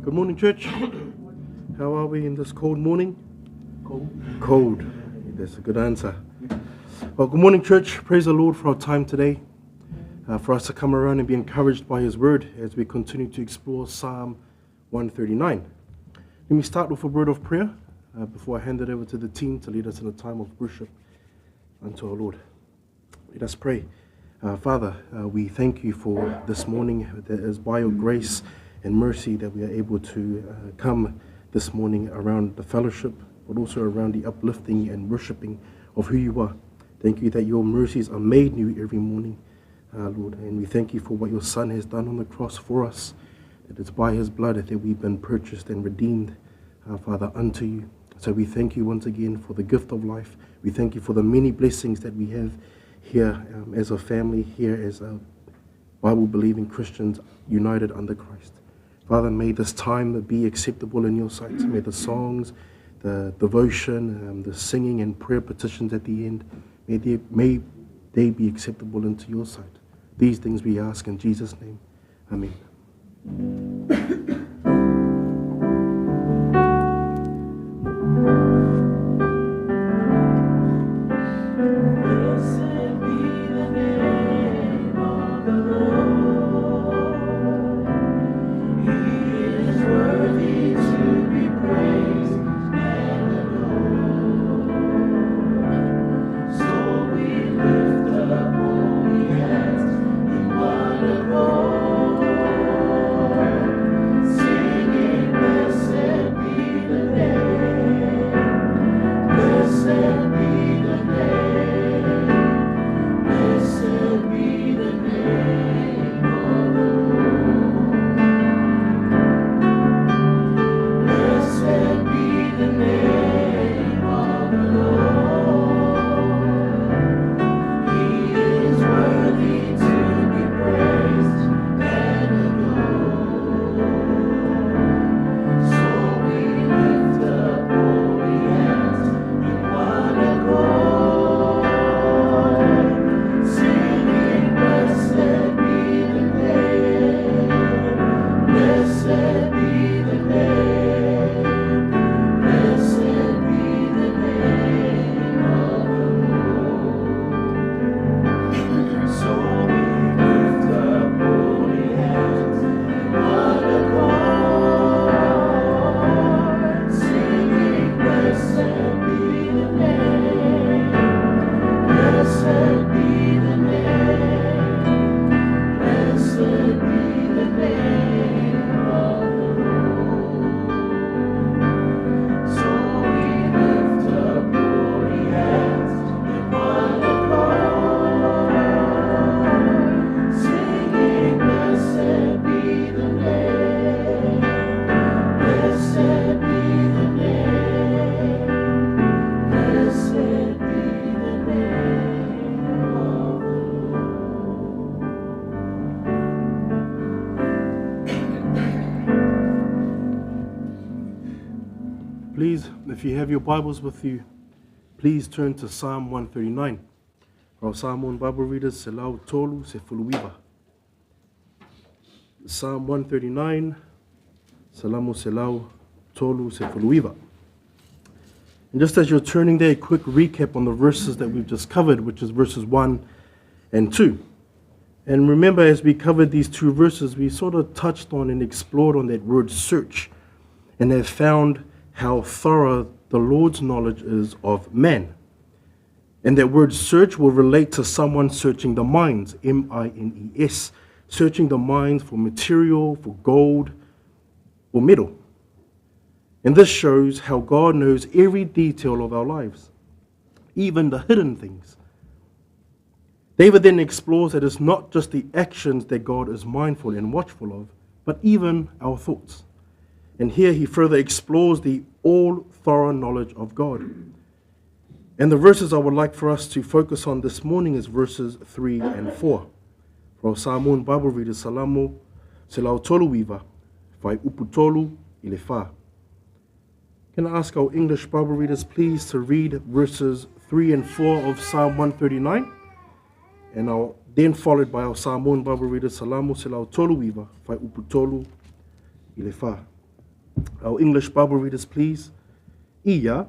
Good morning, church. How are we in this cold morning? Cold. That's a good answer. Well, good morning, church. Praise the Lord for our time today, for us to come around and be encouraged by His Word as we continue to explore Psalm 139. Let me start with a word of prayer before I hand it over to the team to lead us in a time of worship unto our Lord. Let us pray. Father, we thank you for this morning. That is by your grace and mercy that we are able to come this morning around the fellowship, but also around the uplifting and worshiping of who you are. Thank you that your mercies are made new every morning, Lord. And we thank you for what your Son has done on the cross for us, that it's by his blood that we've been purchased and redeemed, Father, unto you. So we thank you once again for the gift of life. We thank you for the many blessings that we have here as a family, here as a Bible-believing Christians united under Christ. Father, may this time be acceptable in your sight. May the songs, the devotion, the singing and prayer petitions at the end, may they be acceptable into your sight. These things we ask in Jesus' name. Amen. Please, if you have your Bibles with you, please turn to Psalm 139. Our Samoan Bible readers, Selau Tolu Se Fuluiva. Psalm 139, Salamo Selau Tolu Se Fuluiva. And just as you're turning there, a quick recap on the verses that we've just covered, which is verses 1 and 2. And remember, as we covered these two verses, we sort of touched on and explored on that word search, and have found how thorough the Lord's knowledge is of man. And that word search will relate to someone searching the mines, M-I-N-E-S, searching the mines for material, for gold or metal. And this shows how God knows every detail of our lives, even the hidden things. David then explores that it's not just the actions that God is mindful and watchful of, but even our thoughts. And here he further explores the all-thorough knowledge of God. And the verses I would like for us to focus on this morning is verses 3 and 4. For our Samoan Bible readers, Salamo Selau Toluiva, Fai Uputolu Ilefa. Can I ask our English Bible readers please to read verses 3 and 4 of Psalm 139? And then followed by our Samoan Bible readers, Salamo Selau Toluiva, Fai Uputolu Ilefa. Our English Bible readers, please. Ia.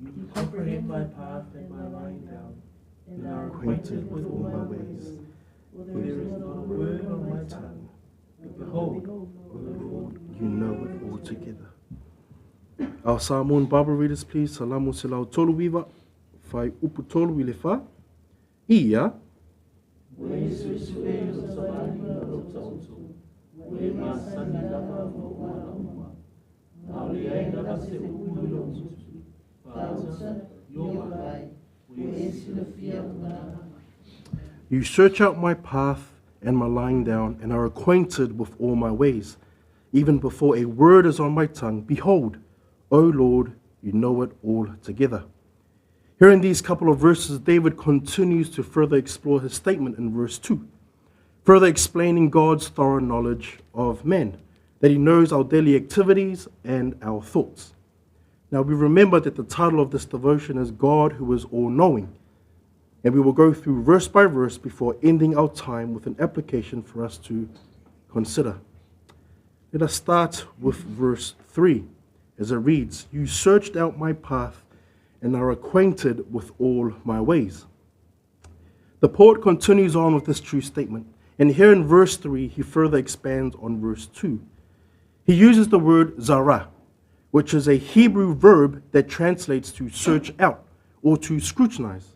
You comprehend my path and my lying down, and are acquainted with all my ways. There is not a word on my tongue, but behold, O Lord, You know it altogether. Our Samoan Bible readers, please. Salamu silau tolu viva. Fai upu tolu i le wha. Ia. You search out my path and my lying down, and are acquainted with all my ways. Even before a word is on my tongue, behold, O Lord, you know it all together. Here in these couple of verses, David continues to further explore his statement in verse 2, further explaining God's thorough knowledge of man, that he knows our daily activities and our thoughts. Now, we remember that the title of this devotion is God who is all-knowing, and we will go through verse by verse before ending our time with an application for us to consider. Let us start with verse 3, as it reads, You searched out my path and are acquainted with all my ways. The poet continues on with this true statement, and here in verse 3, he further expands on verse 2. He uses the word zara, which is a Hebrew verb that translates to search out or to scrutinize.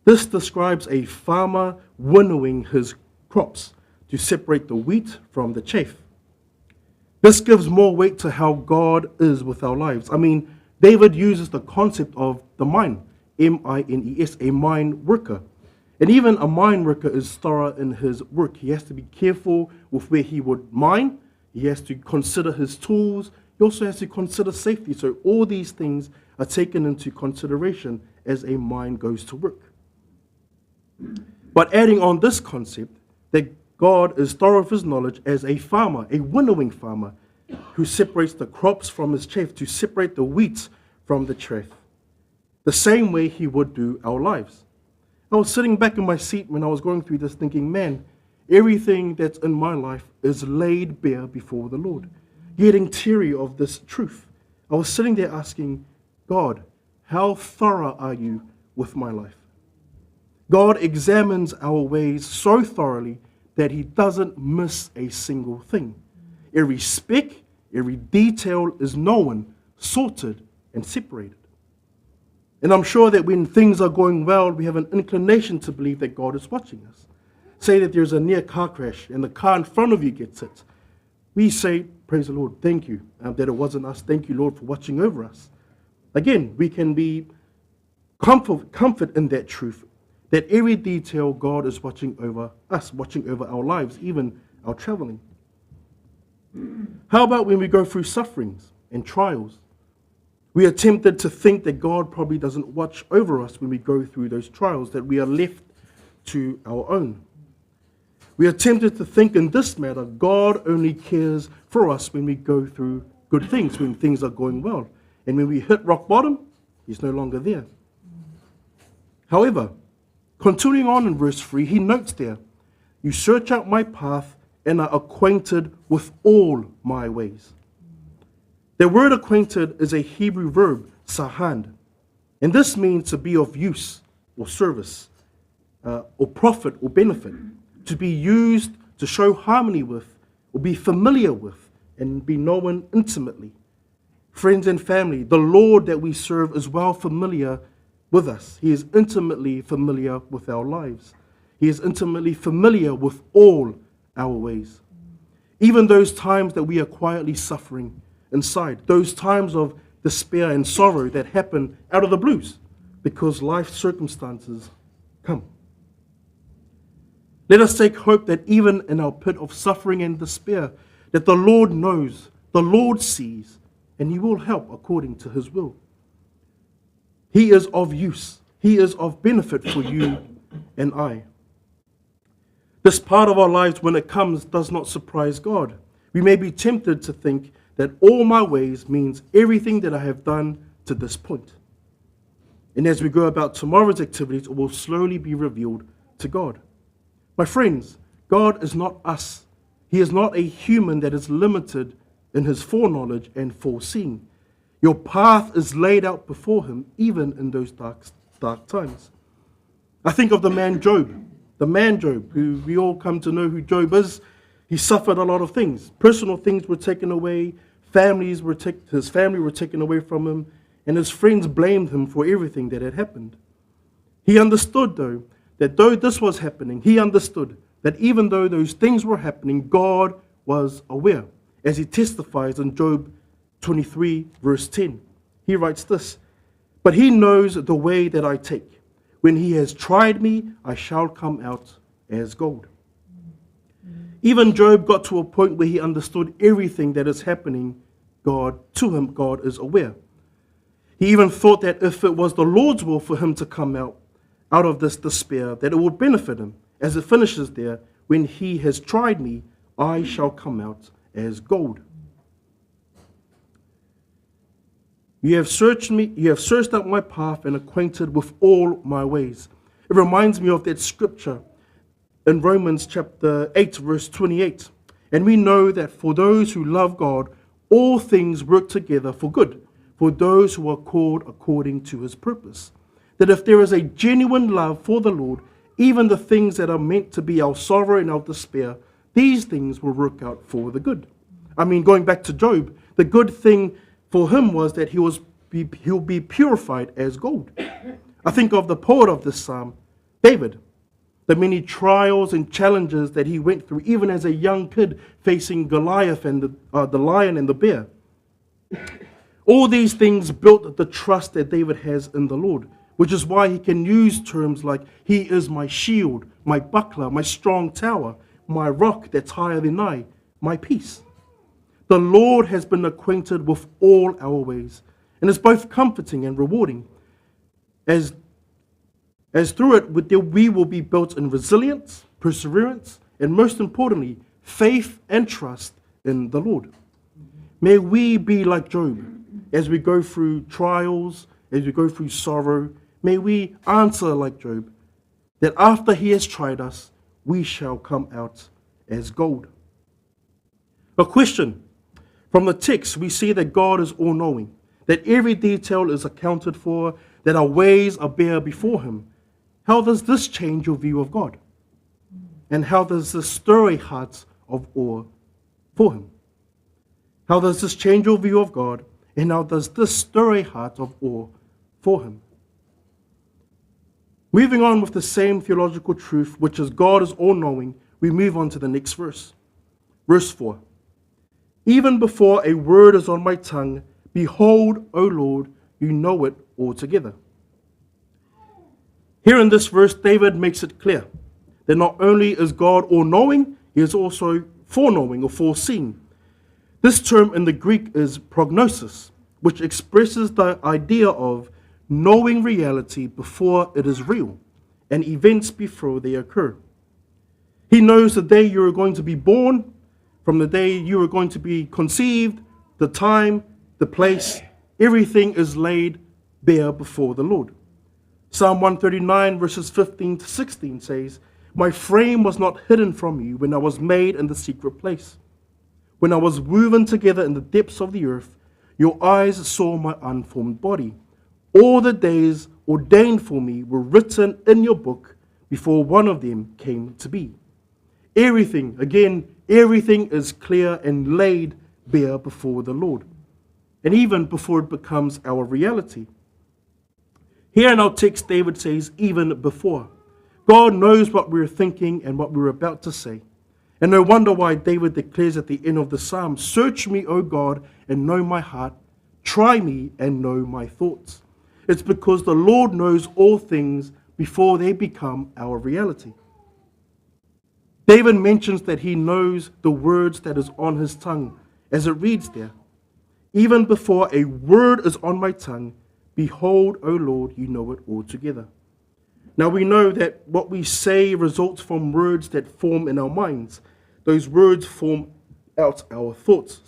This describes a farmer winnowing his crops to separate the wheat from the chaff. This gives more weight to how God is with our lives. I mean, David uses the concept of the mine, M-I-N-E-S, a mine worker. And even a mine worker is thorough in his work. He has to be careful with where he would mine. He has to consider his tools. He also has to consider safety. So all these things are taken into consideration as a mine goes to work. But adding on this concept that God is thorough of his knowledge as a farmer, a winnowing farmer, who separates the crops from his chaff, to separate the wheat from the chaff, the same way he would do our lives. I was sitting back in my seat when I was going through this thinking, man, everything that's in my life is laid bare before the Lord, getting teary of this truth. I was sitting there asking, God, how thorough are you with my life? God examines our ways so thoroughly that he doesn't miss a single thing. Every speck, every detail is known, sorted, and separated. And I'm sure that when things are going well, we have an inclination to believe that God is watching us. Say that there's a near car crash and the car in front of you gets hit. We say, praise the Lord, thank you, that it wasn't us. Thank you, Lord, for watching over us. Again, we can be comfort in that truth, that every detail God is watching over us, watching over our lives, even our traveling. How about when we go through sufferings and trials? We are tempted to think that God probably doesn't watch over us when we go through those trials, that we are left to our own. We are tempted to think in this matter, God only cares for us when we go through good things, when things are going well. And when we hit rock bottom, he's no longer there. However, continuing on in verse 3, he notes there, You search out my path and are acquainted with all my ways. The word acquainted is a Hebrew verb, sahand, and this means to be of use or service, or profit or benefit, to be used to show harmony with, or be familiar with, and be known intimately. Friends and family, the Lord that we serve is well familiar with us. He is intimately familiar with our lives. He is intimately familiar with all our ways. Even those times that we are quietly suffering inside, those times of despair and sorrow that happen out of the blues because life circumstances come. Let us take hope that even in our pit of suffering and despair, that the Lord knows, the Lord sees, and he will help according to his will. He is of use. He is of benefit for you and I. This part of our lives, when it comes, does not surprise God. We may be tempted to think that all my ways means everything that I have done to this point. And as we go about tomorrow's activities, it will slowly be revealed to God. My friends, God is not us. He is not a human that is limited in his foreknowledge and foreseeing. Your path is laid out before him, even in those dark times. I think of the man Job, who we all come to know who Job is. He suffered a lot of things. Personal things were taken away. His family were taken away from him, and his friends blamed him for everything that had happened. He understood, though this was happening, he understood that even though those things were happening, God was aware, as he testifies in Job 23, verse 10. He writes this, "But he knows the way that I take. When he has tried me, I shall come out as gold." Even Job got to a point where he understood everything that is happening to him. God is aware. He even thought that if it was the Lord's will for him to come out of this despair, that it would benefit him. As it finishes there, "When he has tried me, I shall come out as gold." You have searched out my path and acquainted with all my ways. It reminds me of that scripture in Romans chapter 8, verse 28. And we know that for those who love God, all things work together for good, for those who are called according to his purpose. That if there is a genuine love for the Lord, even the things that are meant to be our sorrow and our despair, these things will work out for the good. Going back to Job, the good thing for him was that he'll be purified as gold. I think of the poet of this psalm, David, the many trials and challenges that he went through, even as a young kid facing Goliath and the lion and the bear. All these things built the trust that David has in the Lord, which is why he can use terms like, "He is my shield, my buckler, my strong tower, my rock that's higher than I, my peace." The Lord has been acquainted with all our ways, and is both comforting and rewarding, as through it we will be built in resilience, perseverance, and most importantly, faith and trust in the Lord. May we be like Job as we go through trials, as we go through sorrow. May we answer like Job, that after he has tried us, we shall come out as gold. A question. From the text, we see that God is all-knowing, that every detail is accounted for, that our ways are bare before him. How does this change your view of God? And how does this stir a heart of awe for him? How does this change your view of God? And how does this stir a heart of awe for him? Moving on with the same theological truth, which is God is all-knowing, we move on to the next verse. Verse 4. "Even before a word is on my tongue, behold, O Lord, you know it altogether." Here in this verse, David makes it clear that not only is God all-knowing, he is also foreknowing or foreseeing. This term in the Greek is prognosis, which expresses the idea of knowing reality before it is real and events before they occur. He knows the day you are going to be born, from the day you are going to be conceived, the time, the place, everything is laid bare before the Lord. Psalm 139 verses 15 to 16 says, "My frame was not hidden from you when I was made in the secret place. When I was woven together in the depths of the earth, your eyes saw my unformed body. All the days ordained for me were written in your book before one of them came to be." Everything is clear and laid bare before the Lord, and even before it becomes our reality. Here in our text, David says, even before. God knows what we're thinking and what we're about to say. And no wonder why David declares at the end of the psalm, "Search me, O God, and know my heart. Try me and know my thoughts." It's because the Lord knows all things before they become our reality. David mentions that he knows the words that is on his tongue, as it reads there. "Even before a word is on my tongue, behold, O Lord, you know it altogether." Now we know that what we say results from words that form in our minds. Those words form out our thoughts.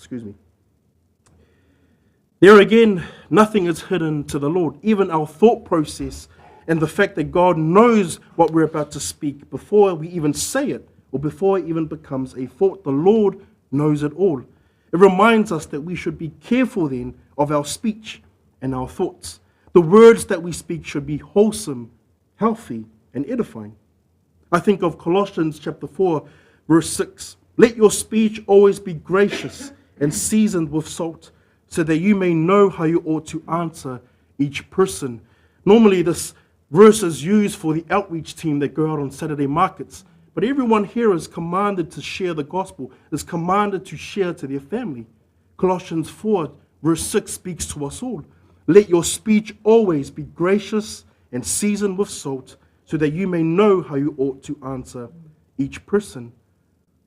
There again, nothing is hidden to the Lord. Even our thought process and the fact that God knows what we're about to speak before we even say it or before it even becomes a thought. The Lord knows it all. It reminds us that we should be careful then of our speech and our thoughts. The words that we speak should be wholesome, healthy, and edifying. I think of Colossians chapter 4, verse 6. Let your speech always be gracious and seasoned with salt, so that you may know how you ought to answer each person. Normally this verse is used for the outreach team that go out on Saturday markets. But everyone here is commanded to share the gospel, is commanded to share to their family. Colossians 4, verse 6 speaks to us all. Let your speech always be gracious and seasoned with salt, so that you may know how you ought to answer each person.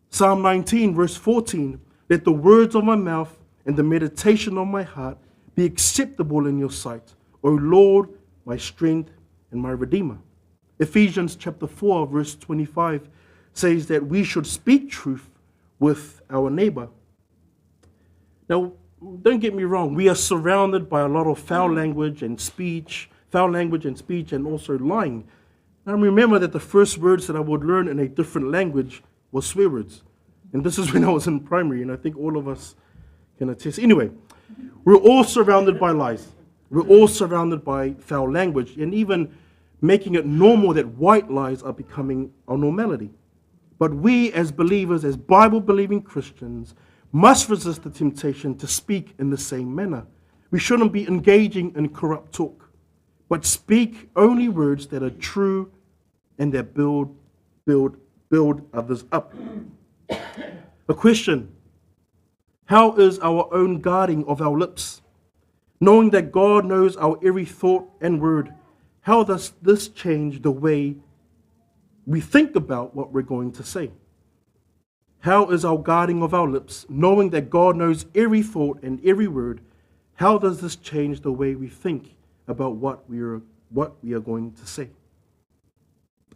Psalm 19, verse 14, let the words of my mouth and the meditation of my heart be acceptable in your sight, O Lord, my strength and my Redeemer. Ephesians chapter 4, verse 25 says that we should speak truth with our neighbor. Now, don't get me wrong, we are surrounded by a lot of foul language and speech and also lying. Now remember that the first words that I would learn in a different language were swear words. And this is when I was in primary, and I think all of us can attest. Anyway, we're all surrounded by lies. We're all surrounded by foul language, and even making it normal that white lies are becoming our normality. But we as believers, as Bible-believing Christians, must resist the temptation to speak in the same manner. We shouldn't be engaging in corrupt talk, but speak only words that are true and that build others up. A question: how is our own guarding of our lips? Knowing that God knows our every thought and word, how does this change the way we think about what we're going to say? How is our guarding of our lips, knowing that God knows every thought and every word, how does this change the way we think about what we are going to say?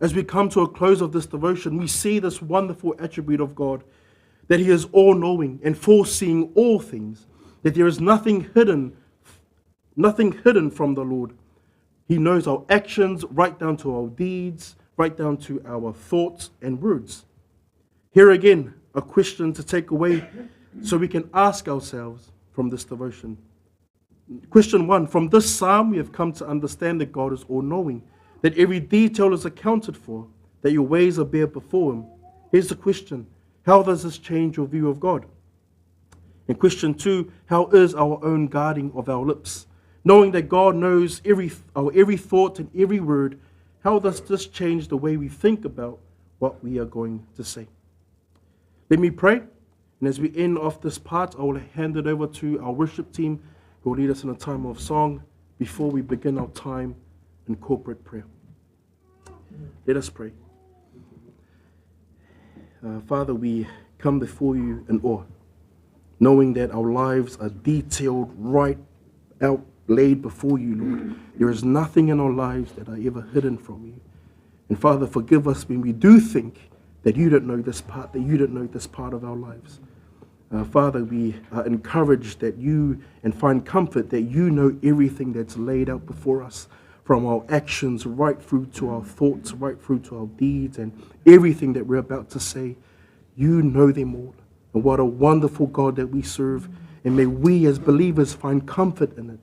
As we come to a close of this devotion, we see this wonderful attribute of God, that He is all-knowing and foreseeing all things, that there is nothing hidden from the Lord. He knows our actions right down to our deeds, right down to our thoughts and words. Here again, a question to take away so we can ask ourselves from this devotion. Question 1, from this psalm we have come to understand that God is all-knowing, that every detail is accounted for, that your ways are bare before Him. Here's the question: how does this change your view of God? And question 2, how is our own guarding of our lips? Knowing that God knows our every thought and every word, how does this change the way we think about what we are going to say? Let me pray, and as we end off this part, I will hand it over to our worship team who will lead us in a time of song before we begin our time in corporate prayer. Let us pray. Father, we come before you in awe, knowing that our lives are detailed, right out, laid before you, Lord. There is nothing in our lives that are ever hidden from you. And Father, forgive us when we do think that you don't know this part, that you don't know this part of our lives. Father, we are encouraged that you, and find comfort that you know everything that's laid out before us, from our actions right through to our thoughts, right through to our deeds, and everything that we're about to say. You know them all. And what a wonderful God that we serve. And may we as believers find comfort in it,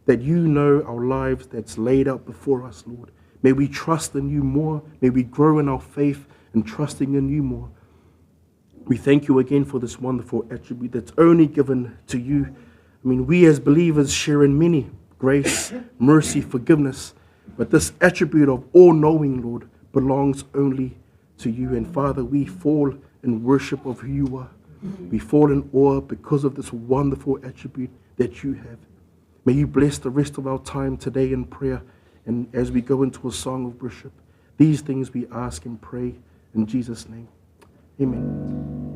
that you know our lives that's laid out before us, Lord. May we trust in you more. May we grow in our faith and trusting in you more. We thank you again for this wonderful attribute that's only given to you. I mean, we as believers share in many: grace, mercy, forgiveness. But this attribute of all-knowing, Lord, belongs only to you. And Father, we fall in worship of who you are. We fall in awe because of this wonderful attribute that you have. May you bless the rest of our time today in prayer, and as we go into a song of worship. These things we ask and pray in Jesus' name. Amen.